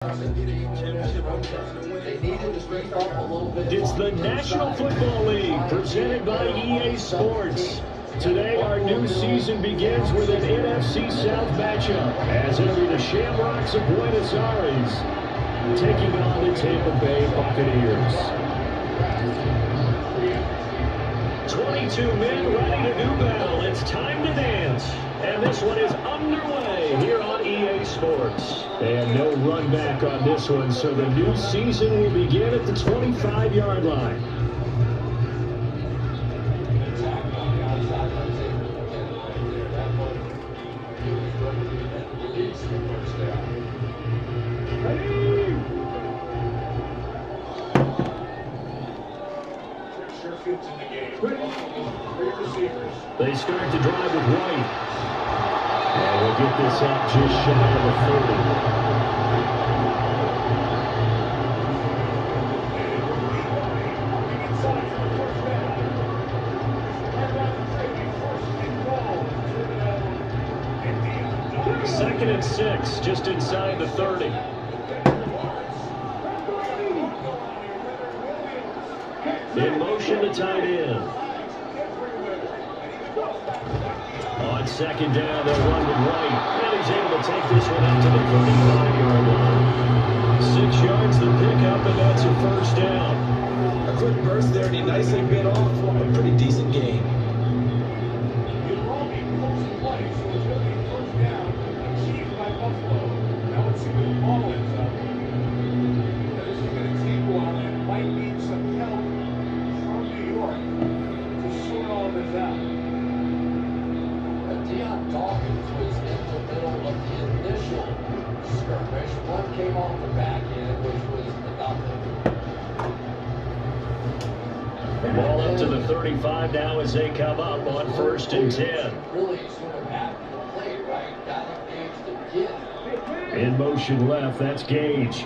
It's the National Football League presented by EA Sports. Today, our new season begins with an NFC South matchup as enter the Shamrocks of Buenos Aires taking on the Tampa Bay Buccaneers. 22 men ready to do battle. It's time to dance. And this one is underway here on EA Sports. And no run back on this one, so the new season will begin at the 25-yard line. They start to drive with White. And we'll get this up just shy of the 30. Second and 6, just inside the 30. In motion to tight end. On second down, they'll run with White. And he's able to take this one out to the 35-yard line. 6 yards the pickup, and that's a first down. A quick burst there, and he nicely bit off a pretty decent gain. Ball up to the 35 now as they come up on first and 10. In motion left, that's Gage.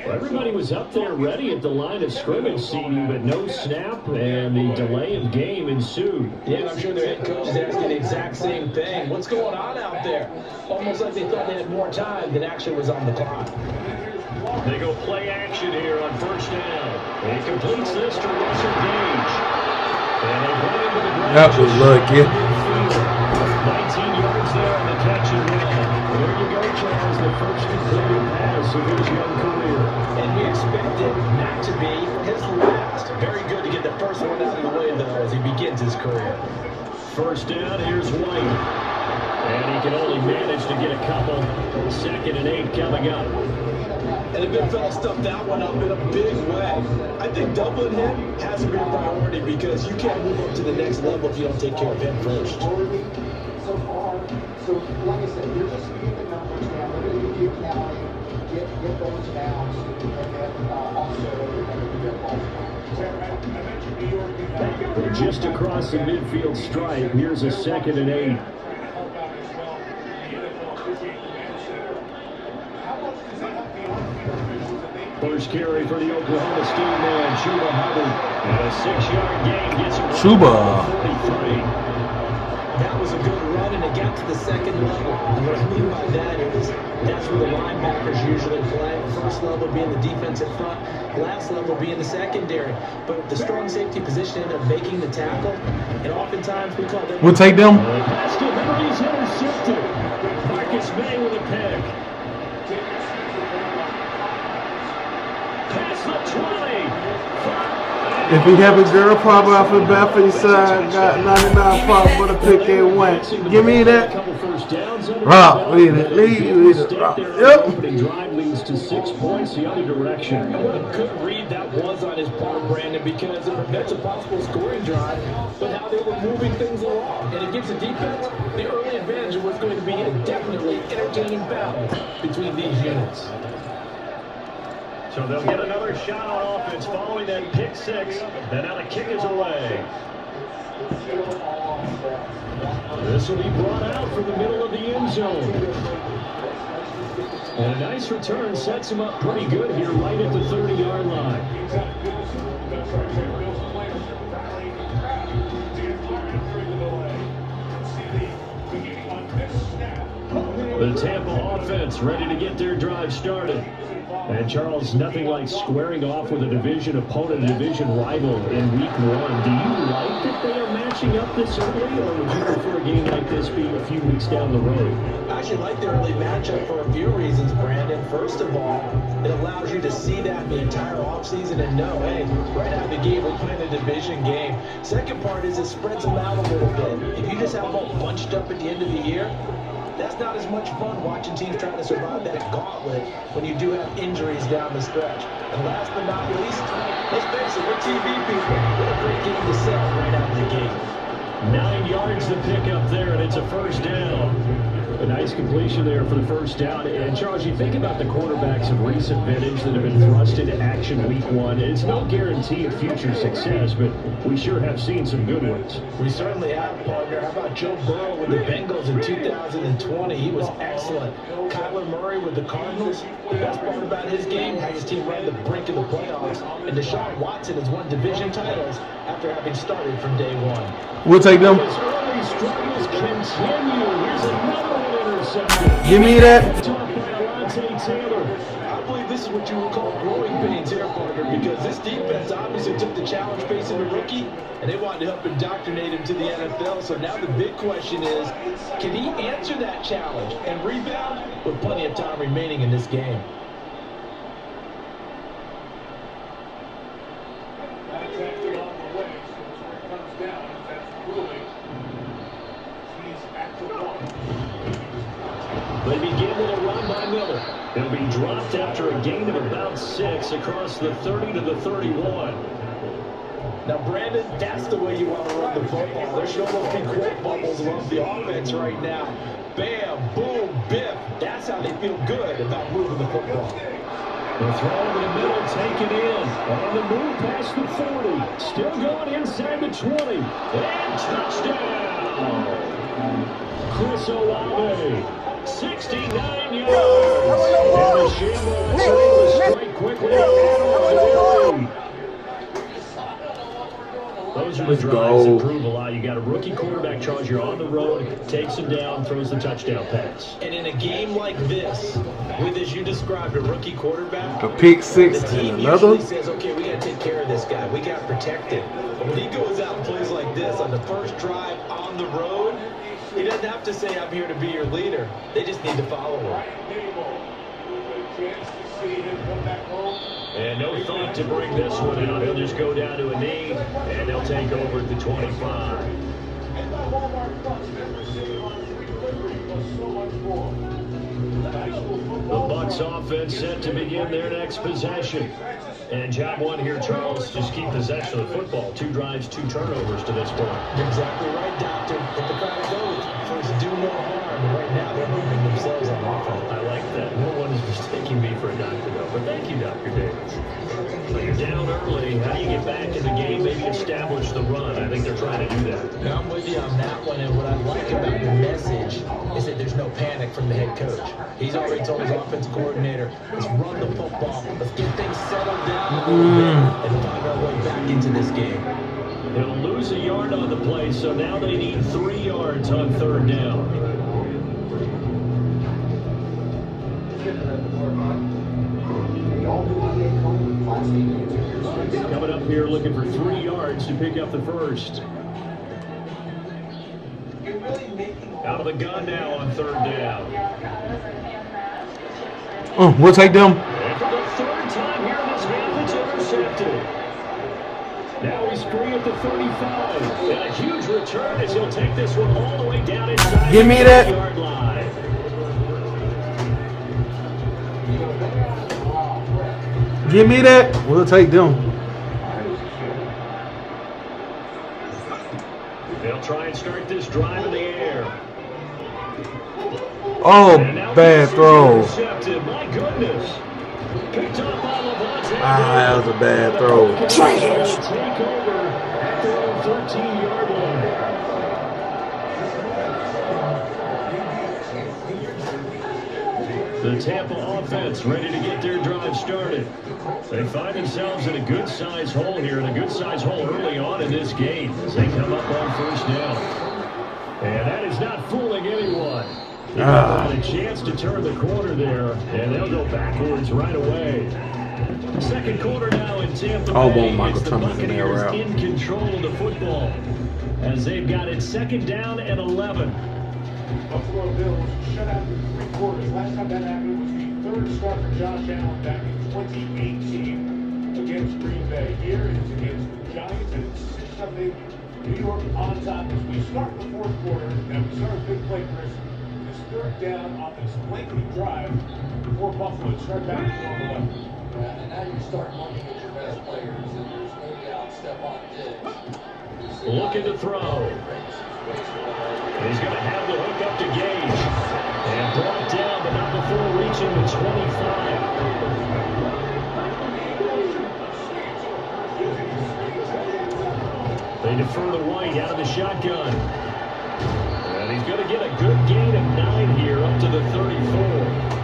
Everybody was up there ready at the line of scrimmage, CD, but no snap, and the delay of game ensued. Yeah, I'm sure their head coach is asking the exact same thing. What's going on out there? Almost like they thought they had more time than actually was on the clock. They go play action here on first down. He completes this to Russell Gage. And they run into the ground. That was lucky. 19 yards there on the catch and run. There you go, Charles, the first completed pass of his young career. And we expected that to be his last. Very good to get the first one out of the way, though, as he begins his career. First down, here's White. And he can only manage to get a couple. Second and 8 coming up. And the big fella stuffed that one up in a big way. I think doubling him has to be a priority because you can't move up to the next level if you don't take care of him first. So like I said, you're just getting the numbers down. They're going to give you counting, get those downs, and then also they're going to do their ball. Just across the midfield stripe, here's a second and 8. First carry for the Oklahoma State man, Chuba Hubbard. And a 6-yard gain gets him Chuba. 43. That was a good run, and it got to the second level. And what I mean by that is that's where the linebackers usually play. First level being the defensive front, last level being the secondary. But the strong safety position ended up making the tackle, and oftentimes we call them. We'll take them. Pass to Hubbard, he's intercepted. Marcus May with a pick. Past the 20. If he have a girl problem off the back for your side, got 99 problem for the pick and went. Give me that. Rock, lead it. Rock. Yep. Opening drive leads to 6 points the other direction. And what a good read that was on his part, Brandon, because it prevents a possible scoring drive, but how they were moving things along. And it gives the defense the early advantage of what's going to be a definitely entertaining battle between these units. So they'll get another shot on offense following that pick 6, and now the kick is away. This will be brought out from the middle of the end zone. And a nice return sets him up pretty good here right at the 30-yard line. The Tampa offense ready to get their drive started. And Charles, nothing like squaring off with a division opponent, a division rival in week 1. Do you like that they are matching up this early, or would you prefer a game like this be a few weeks down the road? I actually like the early matchup for a few reasons, Brandon. First of all, it allows you to see that the entire offseason and know, hey, right out of the gate, we're playing a division game. Second part is it spreads them out a little bit. If you just have them all bunched up at the end of the year, that's not as much fun watching teams trying to survive that gauntlet when you do have injuries down the stretch. And last but not least, let's face it, we're TV people. What a great game to sell right out of the gate. 9 yards to pick up there, and it's a first down. A nice completion there for the first down. And, Charles, you think about the quarterbacks of recent vintage that have been thrust into action week 1. It's no guarantee of future success, but we sure have seen some good ones. We certainly have, partner. How about Joe Burrow with the Bengals in 2020? He was excellent. Kyler Murray with the Cardinals. The best part about his game has his team right at the brink of the playoffs. And Deshaun Watson has won division titles after having started from day 1. We'll take them. His early struggles continue. Here's another one intercepted. Give me that. I believe this is what you would call growing pains here, partner, because this defense obviously took the challenge facing the rookie, and they wanted to help indoctrinate him to the NFL. So now the big question is, can he answer that challenge and rebound with plenty of time remaining in this game? They begin with a run by Miller. It'll be dropped after a gain of about 6 across the 30 to the 31. Now, Brandon, that's the way you want to run the football. There should almost be quote bubbles around the offense right now. Bam, boom, biff. That's how they feel good about moving the football. The throw in the middle, taken in. On the move past the 40. Still going inside the 20. And touchdown! Chris Olave. 69 yards. And the Shamrock will strike quickly and on Those are the drives that prove a lot. You got a rookie quarterback, Charles. You're on the road, takes him down, throws the touchdown pass. And in a game like this, with, as you described, a rookie quarterback, A pick six the team and another. usually says, okay, we got to take care of this guy. We got to protect him. But when he goes out and plays like this on the first drive on the road, he doesn't have to say, I'm here to be your leader. They just need to follow him. And no thought to bring this one out. He'll just go down to a knee, and they'll take over at the 25. The Bucs offense set to begin their next possession. And job 1 here, Charles, just keep possession of the football. 2 drives, 2 turnovers to this point. You're exactly right, Doctor. Let the crowd go with first do no harm. And right now, they're moving themselves on offense. I like that. No one is mistaking me for a doctor, though. But thank you, Dr. Davis. So you're down early. How do you get back in the game, maybe establish the run? I think they're trying to do that. Now, I'm with you on that one, and what I like about the message is that there's no panic from the head coach. He's already told his offensive coordinator, let's run the football, let's get things settled down a little bit, and find our way back into this game. They'll lose a yard on the play, so now they need 3 yards on 3rd down. Coming up here looking for 3 yards to pick up the first. Out of the gun now on 3rd down. We'll take them. And for the 3rd time here in this half, it's intercepted. Now he's free at the 35. And a huge return as he'll take this one all the way down inside Give me the that. 5-yard line. Give me that. We'll take them. They'll try and start this drive in the air. Oh, And now bad this is throw. intercepted. My goodness. Picked up by Levante. That was a bad throw. Trash. Take over at their own 13-yard line. The Tampa offense ready to get their drive started. They find themselves in a good-sized hole here, and a good-sized hole early on in this game as they come up on 1st down. And that is not fooling anyone. Had a chance to turn the corner there, and they'll go backwards right away. Second quarter now in Tampa Bay. It's the Buccaneers in control of the football as they've got it second down and 11. Buffalo Bills shut out for 3 quarters. Last time that happened was the third start for Josh Allen back in 2018 against Green Bay. Here it is against the Giants, and it's 6-0 New York on top as we start the fourth quarter. And we start with big play, Chris. This third down on this lengthy drive before Buffalo start back to normal level. And now you start looking at your best players, and there's no doubt Stephon Diggs. Looking to throw. He's going to have the hook up to Gage. And brought down, but not before reaching the 25. They defer to White out of the shotgun. And he's going to get a good gain of 9 here up to the 34.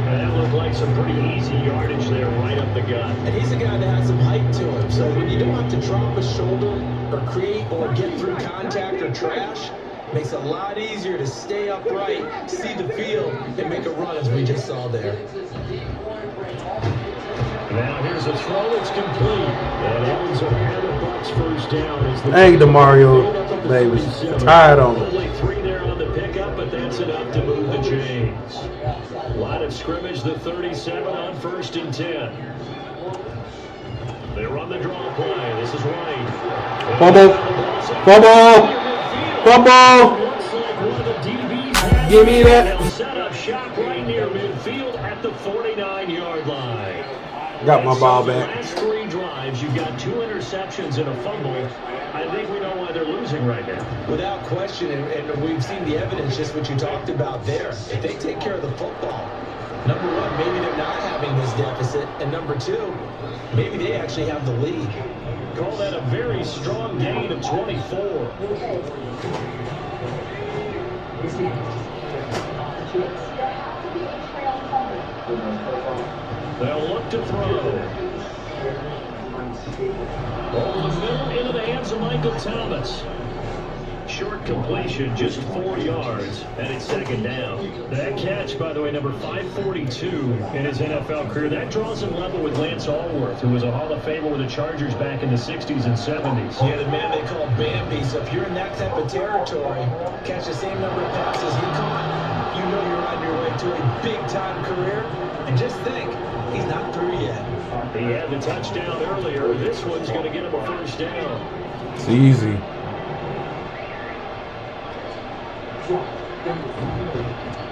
And that looked like some pretty easy yardage there right up the gut. And he's a guy that has some height to him. So when you don't have to drop a shoulder or create or get through contact or trash, makes it a lot easier to stay upright, see the field, and make a run as we just saw there. Now here's a throw that's complete. And Evans will have the Bucs first down. As the Hey, DeMario, baby. Tired on it. Only 3 there on the pickup, but that's enough to move the chains. Line of scrimmage, the 37 on 1st and 10. They run the draw play. This is White. Fumble. Fumble. Fumble. Looks like one of the DBs has Give me that. They'll set up shop right near midfield at the 49-yard line. Got my ball The back. last 3 drives, you've got 2 interceptions and a fumble. I think we know why they're losing right now. Without question, and we've seen the evidence, just what you talked about there. If they take care of the football, number 1, maybe they're not having this deficit, and number 2, maybe they actually have the lead. Call that a very strong gain of 24. They'll look to throw. Over the middle, into the hands of Michael Thomas. Short completion, just 4 yards, and it's second down. That catch, by the way, number 542 in his NFL career. That draws him level with Lance Allworth, who was a Hall of Famer with the Chargers back in the 60s and 70s. Yeah, the man they call Bambi. So if you're in that type of territory, catch the same number of passes he caught, you know you're on your way to a big-time career. And just think, he's not through yet. He had the touchdown earlier. This one's going to get him a first down. It's easy.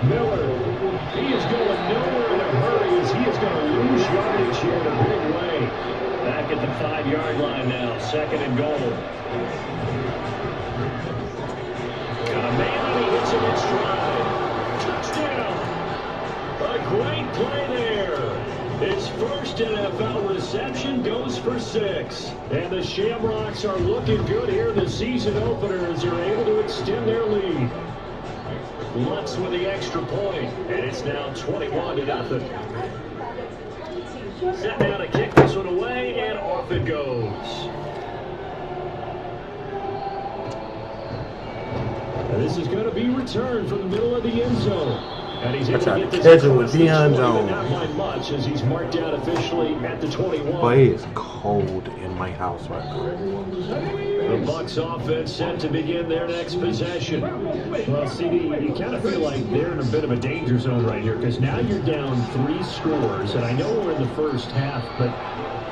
Miller, he is going nowhere in a hurry as he is going to lose yardage here in a big way. Back at the 5-yard line now, second and goal. Got a man and he hits him in stride. Touchdown! A great play there. His first NFL reception goes for 6. And the Shamrocks are looking good here in the season opener as they're able to extend their lead. Lutz with the extra point, and it's now 21-0. Set down to kick this one away, and off it goes. And this is going to be returned from the middle of the end zone. And he's able to get this across the 20, but not by much as he's marked out officially at the 21. But it is cold in my house right now. The Bucs offense set to begin their next possession. Well, CD, you kind of feel like they're in a bit of a danger zone right here because now you're down 3 scores, and I know we're in the first half, but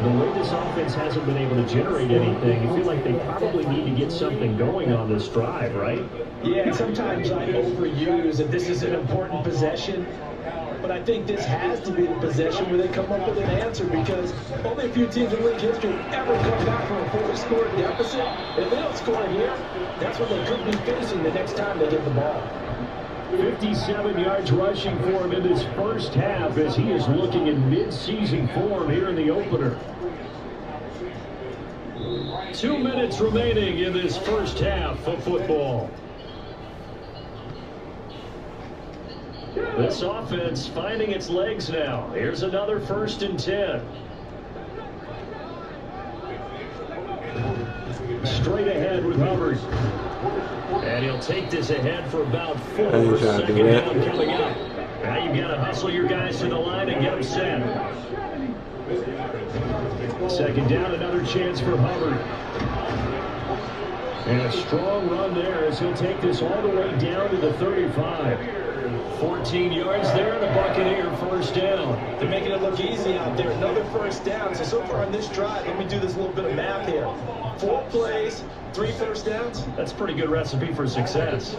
the way this offense hasn't been able to generate anything, you feel like they probably need to get something going on this drive, right? Yeah, sometimes I overuse that this is an important possession, but I think this has to be the possession where they come up with an answer because only a few teams in league history ever come back from a 4-score deficit. If they don't score here, that's what they could be facing the next time they get the ball. 57 yards rushing for him in this first half as he is looking in mid-season form here in the opener. 2 minutes remaining in this first half of football. This offense finding its legs now. Here's another 1st and 10. Straight ahead. ahead with Hubbard. And he'll take this ahead for about 4. I ain't trying to do Second that. down coming up. Now you've got to hustle your guys to the line and get them set. Second down, another chance for Hubbard. And a strong run there as he'll take this all the way down to the 35. 14 yards there, and a Buccaneer first down. They're making it look easy out there. Another first down. So far on this drive, let me do this little bit of math here. 4 plays, 3 first downs. That's a pretty good recipe for success.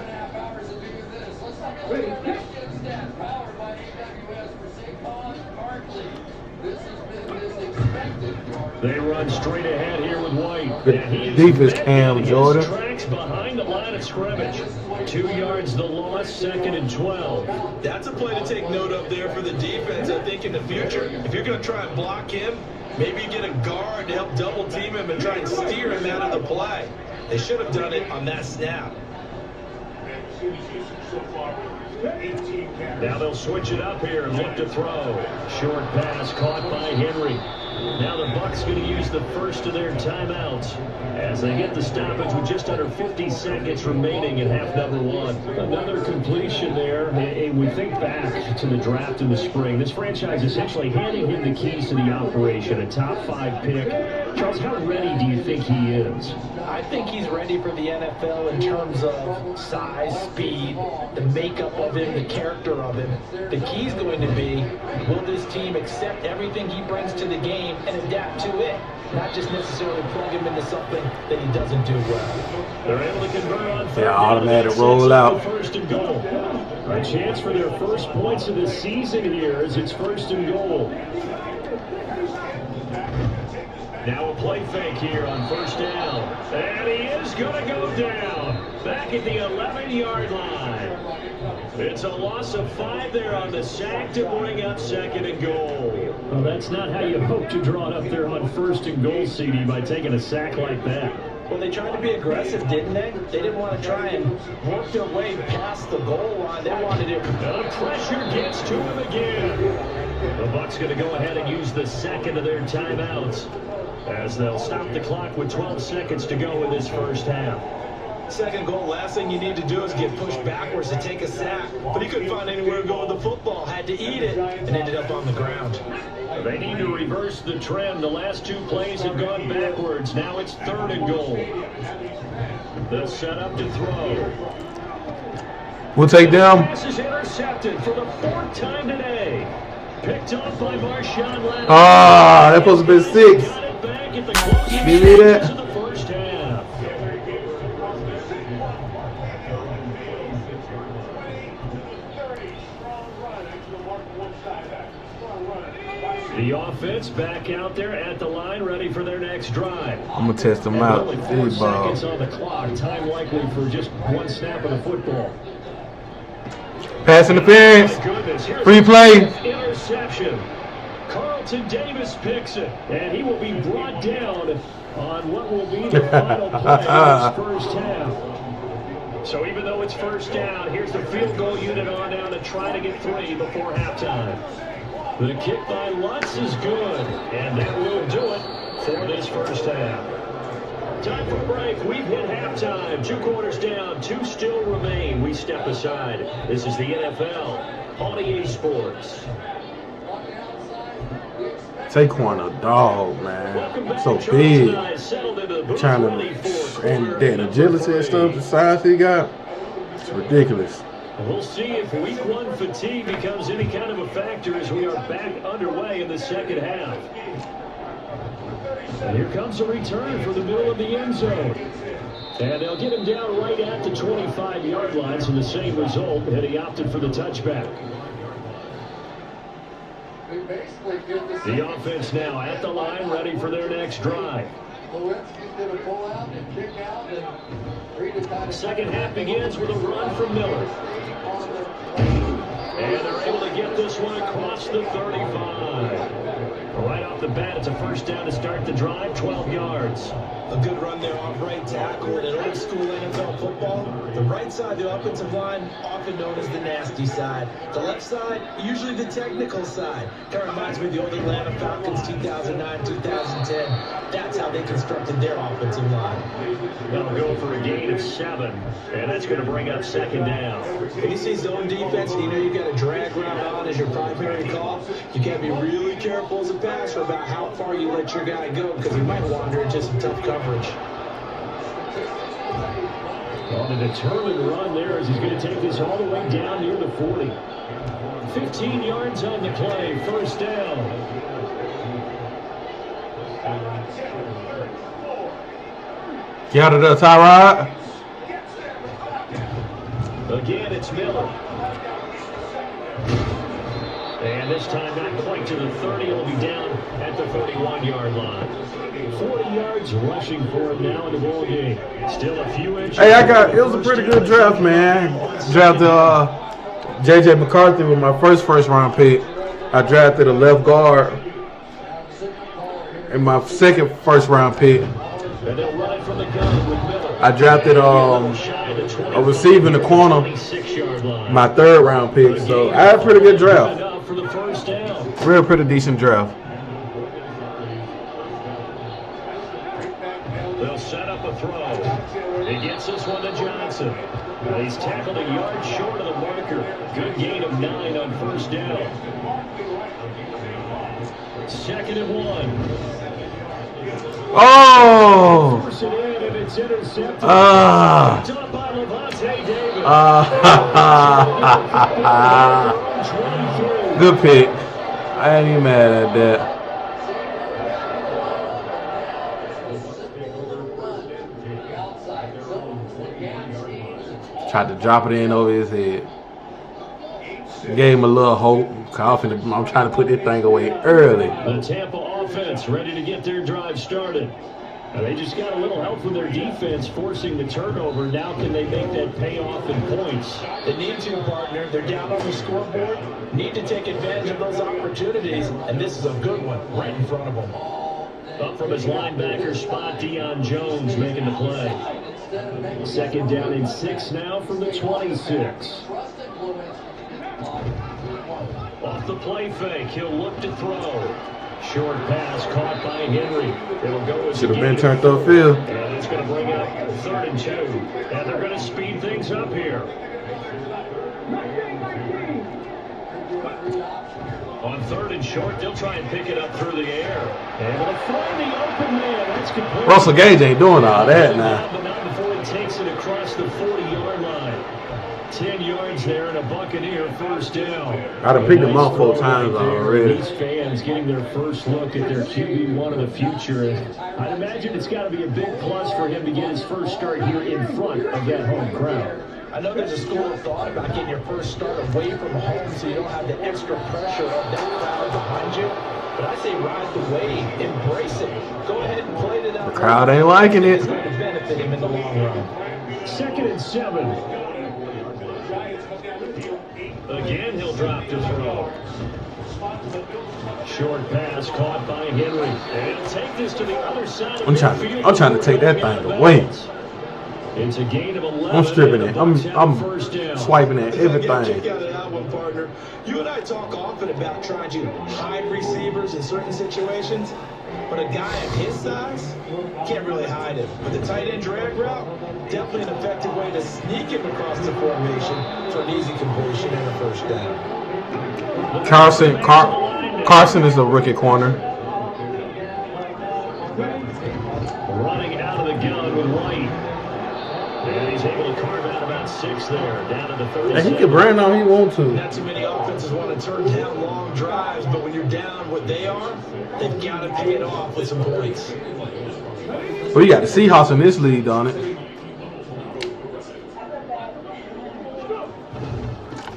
They run straight ahead here with White. Good defense, Cam Jordan. Tracks behind the line of scrimmage. 2 yards the loss, 2nd and 12. That's a play to take note of there for the defense. I think in the future, if you're going to try and block him, maybe get a guard to help double team him and try and steer him out of the play. They should have done it on that snap. Now they'll switch it up here and look to throw. Short pass caught by Henry. Now the Bucs going to use the first of their timeouts as they get the stoppage with just under 50 seconds remaining in half number 1. Another completion there. And we think back to the draft in the spring. This franchise essentially handing him the keys to the operation, a top 5 pick. Charles, how ready do you think he is? I think he's ready for the NFL in terms of size, speed, the makeup of him, the character of him. The key's going to be, will this team accept everything he brings to the game and adapt to it? Not just necessarily plug him into something that he doesn't do well. They're able to convert on third. Yeah, automatic roll out. First and goal. A chance for their first points of the season here as it's first and goal. Now a play fake here on first down. And he is going to go down. Back at the 11-yard line. It's a loss of 5 there on the sack to bring up 2nd and goal. Well, that's not how you hope to draw it up there on first and goal, CD, by taking a sack like that. Well, they tried to be aggressive, didn't they? They didn't want to try and work their way past the goal line. They wanted it. The pressure gets to him again. The Bucs going to go ahead and use the second of their timeouts as they'll stop the clock with 12 seconds to go in this first half. Second goal, last thing you need to do is get pushed backwards to take a sack. But he couldn't find anywhere to go with the football. Had to eat it and ended up on the ground. They need to reverse the trend. The last 2 plays have gone backwards. Now it's 3rd and goal. They'll set up to throw. We'll take down. Pass is intercepted for the 4th time today. Picked off by Marshawn Lattimore. Ah, that supposed to be 6. Got it back at the closing Give me that. stages of the first half. The offense back out there at the line, ready for their next drive. I'm going to test them And out. only 4 Football. seconds on the clock. Time likely for just 1 snap of the football. Pass interference. My goodness, here's Free play. the interception. Carlton Davis picks it, and he will be brought down on what will be the final play of this first half. So even though it's first down, here's the field goal unit on down to try to get 3 before halftime. The kick by Lutz is good, and that will do it for this first half. Time for a break. We've hit halftime. 2 quarters down, 2 still remain. We step aside. This is the NFL on EA Sports. Saquon a dog, man. So big. Trying to, and that agility and stuff, the size he got, it's ridiculous. We'll see if week 1 fatigue becomes any kind of a factor as we are back underway in the second half. And here comes a return for the middle of the end zone. And they'll get him down right at the 25-yard line, so the same result, and he opted for the touchback. The offense now at the line, ready for their next drive. Second half begins with a run from Miller. And they're able to get this one across the 35. Right off the bat, it's a first down to start the drive, 12 yards. A good run there off right tackle. In old school NFL football, the right side of the offensive line, often known as the nasty side. The left side, usually the technical side. Kind of reminds me of the old Atlanta Falcons 2009, 2010. That's how they constructed their offensive line. They'll go for a gain of 7, and that's going to bring up 2nd down. When you see zone defense and you know you've got a drag route on as your primary call, you got to be really careful as a passer about how far you let your guy go because he might wander into some tough coverage. On a determined run there as he's going to take this all the way down near the 40. 15 yards on the play, 1st down. Get out of there, Tyrod. Again, it's Miller. And this time not quite to the 30. He'll be down at the 31-yard line. 40 yards rushing for him now in the ball game. Still a few inches. Hey, it was a pretty good draft, man. Drafted J.J. McCarthy with my first round pick. I drafted a left guard in my second first round pick. And they'll run it from the gun with Miller. I drafted a receiver in the corner, my 3rd round pick. So I had a pretty good draft. For the 1st down. Real pretty decent draft. They'll set up a throw. He gets this one to Johnson. He's tackled a yard short of the marker. Good gain of 9 on 1st down. 2nd and 1. Oh! Force it in and it's intercepted. Top by Levante Davis. Good pick. I ain't even mad at that. Tried to drop it in over his head. Gave him a little hope. I'm trying to put this thing away early. The Tampa offense ready to get their drive started. They just got a little help from their defense forcing the turnover. Now can they make that pay off in points? They need to, partner. They're down on the scoreboard. Need to take advantage of those opportunities, and this is a good one right in front of them. Up from his linebacker spot, Deion Jones making the play. 2nd down and 6 now from the 26. Off the play fake, he'll look to throw. Short pass caught by Henry. It'll go as should have been turned upfield. And it's going to bring up 3rd and 2. And they're going to speed things up here. On 3rd and short, they'll try and pick it up through the air. And they'll find the open man. That's complete. Russell Gage ain't doing all that now. But not before he takes it across the 40-yard line. 10 yards there and a Buccaneer 1st down. I done picked him up 4 times already. These fans getting their first look at their QB1 of the future. I'd imagine it's got to be a big plus for him to get his first start here in front of that home crowd. I know there's a school of thought about getting your first start away from home so you don't have the extra pressure of that crowd behind you. But I say ride the wave, embrace it. Go ahead and play it out. The crowd ain't liking it. It's going to benefit him in the long run. 2nd and 7. Again, he'll drop to throw. Short pass caught by Henry. And he'll take this to the other side of I'm trying to take that thing away. It's a gain of 11. I'm stripping it. I'm swiping at everything. Check out that one, partner. You and I talk often about trying to hide receivers in certain situations, but a guy of his size can't really hide him. With the tight end drag route, definitely an effective way to sneak him across the formation for an easy completion and a 1st down. Carson is a rookie corner. Running out of the gun with White. And he's able to carve out about 6 there, down to the 30. And he can bring on he want to. Not too many offenses want to turn down long drives, but when you're down what they are, they've got to pay it off with some points. Well, you got the Seahawks in this league, don't it?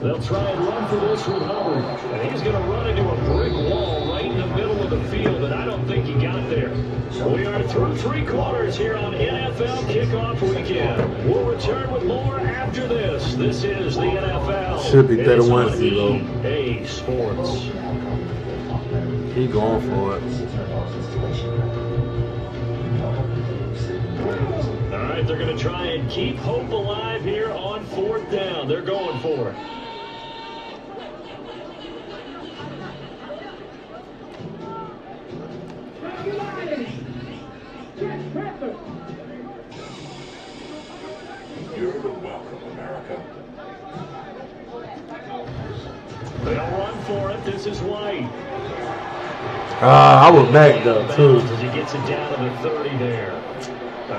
They'll try and run for this with Hubbard. And he's going to run into a brick wall right in the middle of the field, and I don't think he got there. We are through 3 quarters here on NFL Kickoff Weekend. We'll return with more after this. This is the NFL. Should be 31-0. EA Sports. He going for it. All right, they're going to try and keep hope alive here on 4th down. They're going for it. You're welcome, America. They'll run for it. This is White. I was back though too. As he gets it down to the 30 there.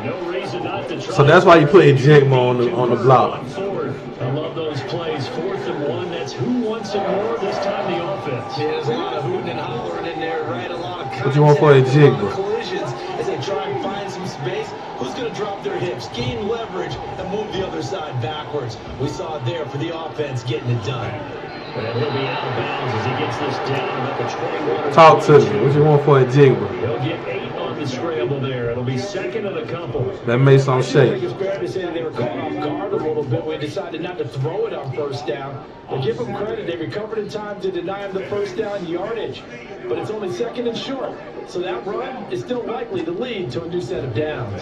No reason not to try. So that's why you put Jigma on the block. I love those plays. 4th and 1. That's who wants it more this time. The offense. Yeah, there's a lot of hooting and hollering in there, right? A lot of What you want for a Jigma? collisions as they try and find some space. Who's going to drop their hips, gain leverage, and move the other side backwards? We saw it there for the offense getting it done. And he'll be out of bounds as he gets this down about the 21. Talk to me. What you want for a Jigma? He'll get 8 on the scramble there. It'll be 2nd and a couple. That made some I shake. think it's fair to say that they were caught off guard a little bit when they decided not to throw it on 1st down. But give them credit. They recovered in time to deny him the 1st down yardage. But it's only 2nd and short. So that run is still likely to lead to a new set of downs.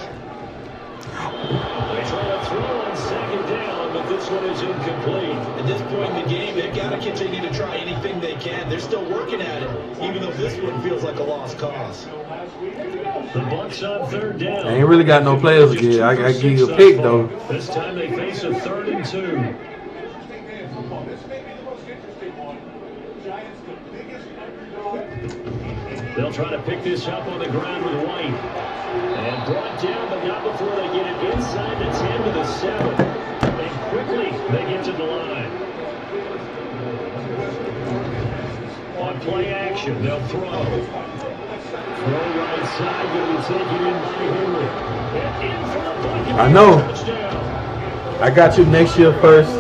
They try to throw on 2nd down, but this one is incomplete. At this point in the game, they've got to continue to try anything they can. They're still working at it, even though this one feels like a lost cause. The Bucs on 3rd down. I ain't really got no players to give. I give you a pick though. This time they face a 3rd and 2. This may be the most interesting one. Giants, the biggest underdog. They'll try to pick this up on the ground with White. And brought down, but not before they get it inside the 10 to the 7. And quickly they get to the line. On play action, they'll throw. Throw right side, going to be taken in by Henry. And in for the Buccaneers. I know. Touchdown. I got you next year first. A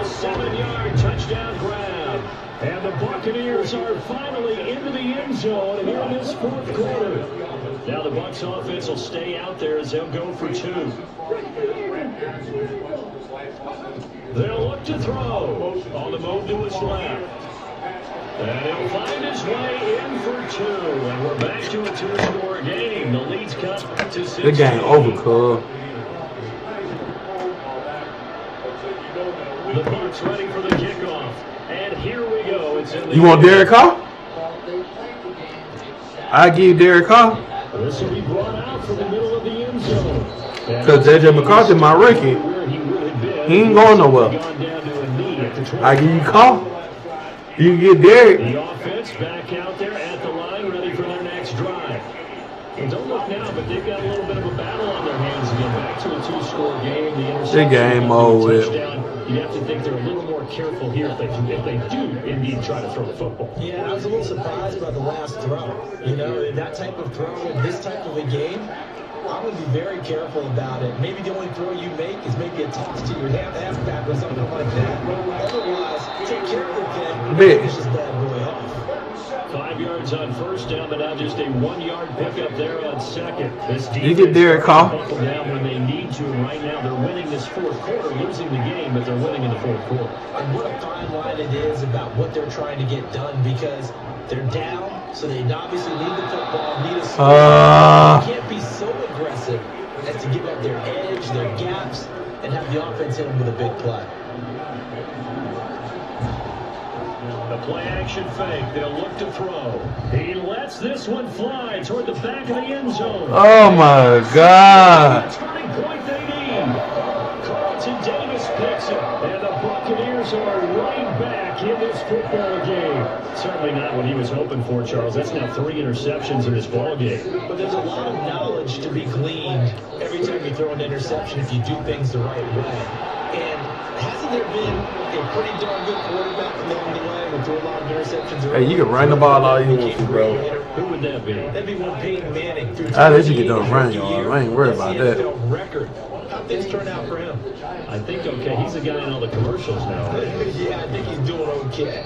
7-yard touchdown grab. And the Buccaneers are finally into the end zone here in this 4th quarter. Now the Bucs offense will stay out there as they'll go for 2. They'll look to throw. On the move to his left. And he'll find his way in for 2. And we're back to a 2-score game. The lead's cut to 6. The game over, cuz. The Bucs ready for the kickoff. And here we go. It's in the You want Derek Carr? I give you Derek Carr. This will be brought out from the middle of the end zone. Because J.J. McCarthy, my rookie, he ain't going nowhere. I give you Carr. You can get Derek. The offense back out there at the line, ready for their next drive. And don't look now, but they've got a little bit of a battle on their hands again. Back to a 2-score game. The interception, game over. You have to think they're a little more careful here if they do indeed try to throw the football. Yeah, I was a little surprised by the last throw. You know, that type of throw in this type of a game, I'm going to be very careful about it. Maybe the only throw you make is maybe a toss to your halfback or something like that. Otherwise, take care of the thing and finish this bad boy off. 5 yards on 1st down, but now just a 1-yard pickup there on 2nd. This You get Derek Carr. buckle down when they need to. Right now, they're winning this 4th quarter, losing the game, but they're winning in the 4th quarter. And what a fine line it is about what they're trying to get done because they're down, so they obviously need the football, need a score. They can't be so aggressive as to give up their edge, their gaps, and have the offense hit them with a big play. The play-action fake. They'll look to throw. He lets this one fly toward the back of the end zone. Oh, my God. Turning point they need. Carlton Davis picks it. And the Buccaneers are right back in this football game. Certainly not what he was hoping for, Charles. That's now 3 interceptions in this ball game. But there's a lot of knowledge to be gleaned every time you throw an interception if you do things the right way. And hasn't there been a pretty darn good quarterback along the way who threw a lot of interceptions? Hey, you can run the ball all you want to, bro. Who would that be? That'd be one Peyton Manning. They should get those running yards. I ain't worried about that. Record. How things turn out for him? I think okay. He's the guy in all the commercials now. Yeah, I think he's doing okay.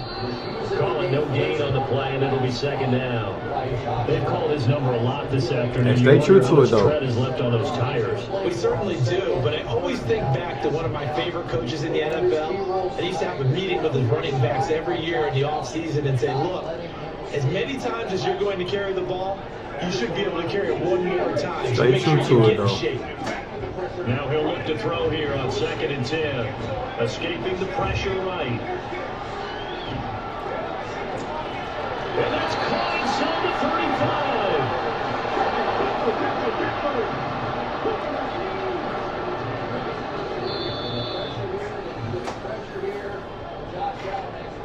Calling no gain on the play, and it'll be 2nd down. They've called his number a lot this afternoon. And stay true to it, though. Tread is left on those tires. We certainly do, but I always think back to one of my favorite coaches in the NFL. And he used to have a meeting with his running backs every year in the offseason and say, look, as many times as you're going to carry the ball, you should be able to carry it one more time. Stay true to it, though. Shape. Now he'll look to throw here on 2nd and 10. Escaping the pressure right. And that's caught inside the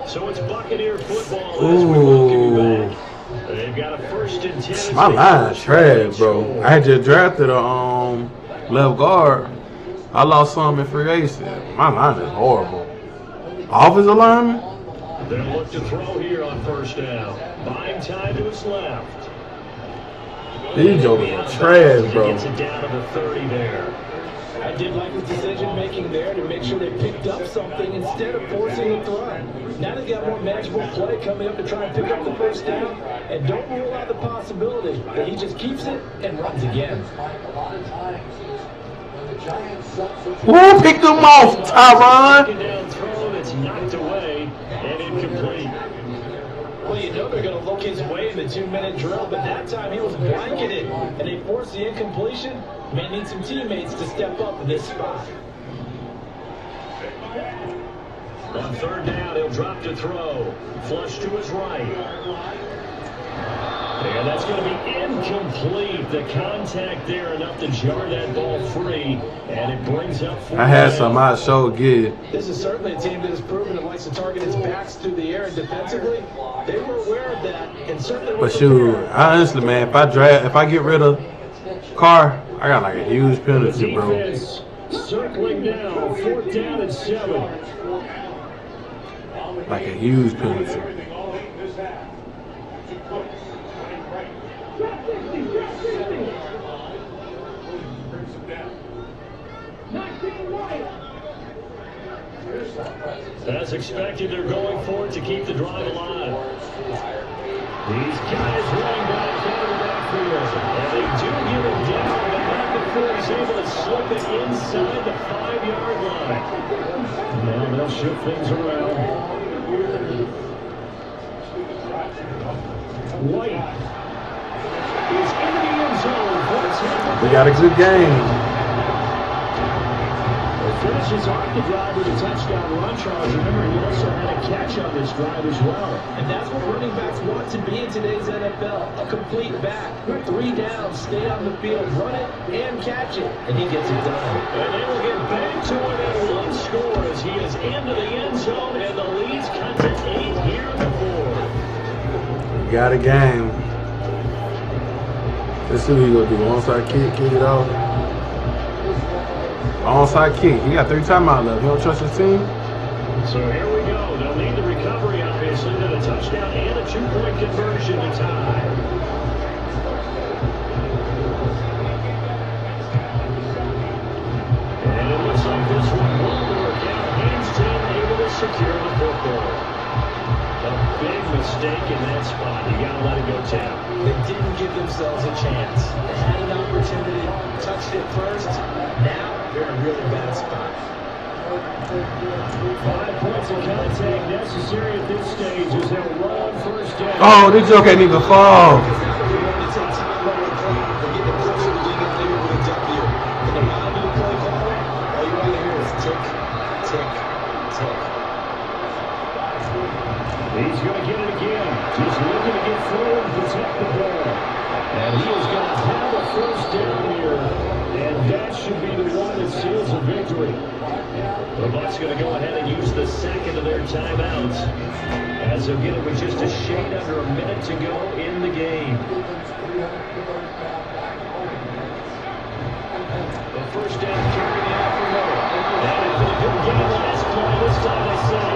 35. So it's Buccaneer football as we welcome you back. They've got a 1st and 10. My line is trash, bro. I had just drafted a left guard. I lost some in free agency. My line is horrible. Offensive lineman? They'll look to throw here on 1st down. Buying time to his left. These jokers are trash, bro. Gets it down to the 30 there. I did like the decision making there to make sure they picked up something instead of forcing a throw. Now they got more manageable play coming up to try and pick up the 1st down, and don't rule out the possibility that he just keeps it and runs again. Who picked them off, Tyron? Second down throw that's knocked away and incomplete. Well, you know they're going to look his way in the 2-minute drill, but that time he was blanketed, and they forced the incompletion. May need some teammates to step up in this spot. On 3rd down, he'll drop to throw. Flush to his right. And that's going to be incomplete. The contact there enough to jar that ball free, and it brings up 4. I had some I showed good. This is certainly a team that has proven it likes to target its backs through the air, and defensively, they were aware of that, and certainly. But shoot, honestly, man, if I get rid of Carr, I got like a huge penalty, bro. Defense circling now. 4th down and 7. Like a huge penalty. As expected, they're going for it to keep the drive alive. These guys running back out of the backfield. And they do get him down, but not before he's able to slip it inside the 5-yard line. Now they'll shift things around. White is in the end zone. We got a good game. Finishes off the drive with a touchdown run, Charles. Remember, he also had a catch on this drive as well. And that's what running backs want to be in today's NFL. A complete back. 3 downs, stay on the field, run it, and catch it. And he gets it done. And they will get back to it at 1 score as he is into the end zone, and the lead's cut to 8 here in the 4th. We got a game. Let's see what he gonna do. Onside kick it off. Onside kick. He got 3 timeouts left. He don't trust his team. So here we go. They'll need the recovery, obviously, to a touchdown and a 2-point conversion to tie. And it looks like this one will work out. Haynes team able to secure the football. A big mistake in that spot. You got to let it go down. They didn't give themselves a chance. They had an opportunity, touched it first. Now they're in a really bad spot. 5 points of contact necessary at this stage as they'll run 1st down. Oh, this joke ain't even fall. He's going to get it again. Just looking to get forward and protect the ball. And he is going to have a 1st down here. And that should be the one that seals a victory. The Bucs going to go ahead and use the 2nd of their timeouts. As they'll get it with just a shade under a minute to go in the game. The 1st down carry out for Miller. And if they couldn't get it last play this time, they say,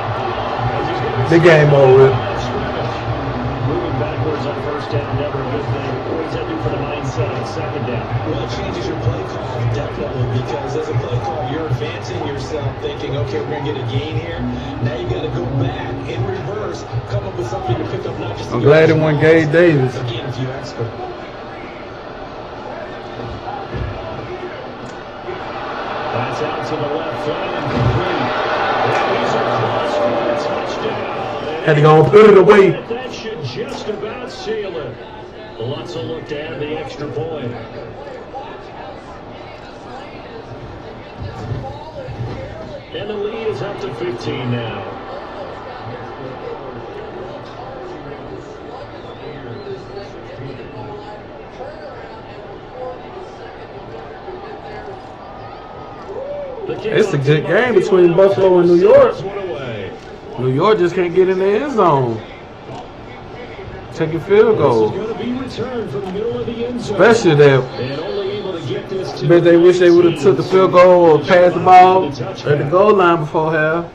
The game over. Moving backwards on 1st down, never a good thing. What does that do for the mindset on 2nd down? Well, it changes your play call, definitely, because as a play call, you're advancing yourself thinking, okay, we're going to get a gain here. Now you got to go back in reverse, come up with something to pick up not just I'm glad it won Gabe Davis. Again, if you ask for. That's out to the left flank and complete. He's across for a touchdown. Had to go and put it away. That should just about seal it. Lutz will look to add the extra point. And the lead is up to 15 now. It's a good game between Buffalo and New York. New York just can't get in the end zone. Taking field goal. Especially that. Bet they wish they would have took the field goal or passed the ball at the goal line before half.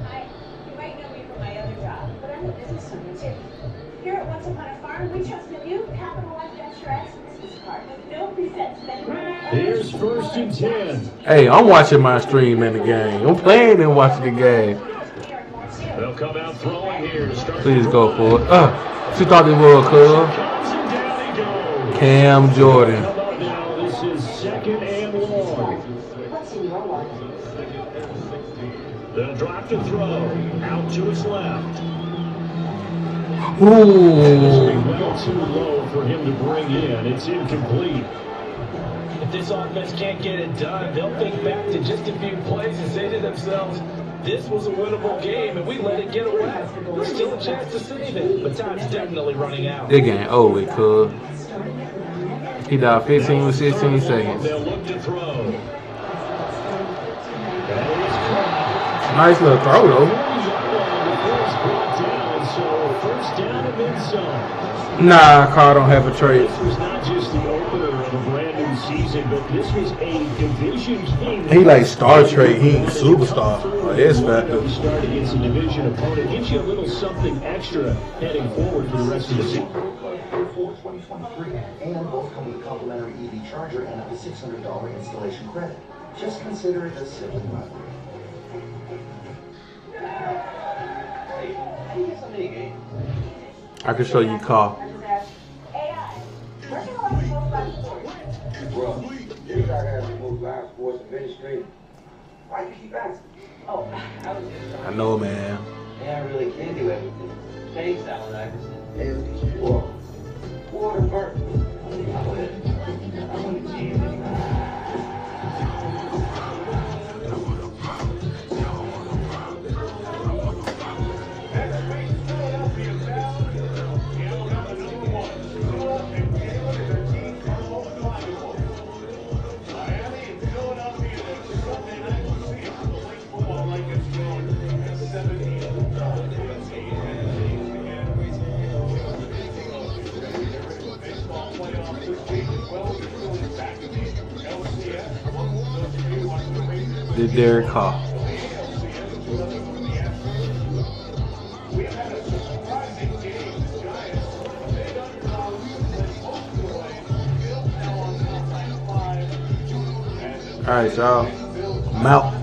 Hi, you might know me from my other job, but I'm a business owner too. Here at Once Upon a Farm, we trust a new Capital One Venture X business card with no presets spending. Here's 1st and 10. Hey, I'm watching my stream in the game. I'm playing and watching the game. They'll come out throwing here to start. Please go for it. She thought they were, cuz. Cam Jordan. Now this is 2nd and long. They'll drop to throw. Out to his left. Ooh. Well too low for him to bring in. It's incomplete. If this offense can't get it done, they'll think back to just a few plays and say to themselves, this was a winnable game and we let it get away. There's still a chance to save it, but time's definitely running out. This game over, cuz. He died 15 with 16 seconds. They'll look to throw. Nice little throw, though. Nah, Carl don't have a trade. This was not just the opener of a brand new season, but this was a division game. He like Star Trek. He ain't superstar. X Factor. Start against a division opponent gives you a little something extra heading forward for the rest of the season. For 2023, and both come with a complimentary EV charger and up to $600 installation credit. Just consider it a simple run. I can show you car. Bro, you gotta have the most live sports administrator. Why you keep asking? Oh, I was just I know, man. Yeah, I really can do everything. Thanks, Alan Iverson. Whoa. Water burn. The Derek Carr. All right, y'all. I'm out.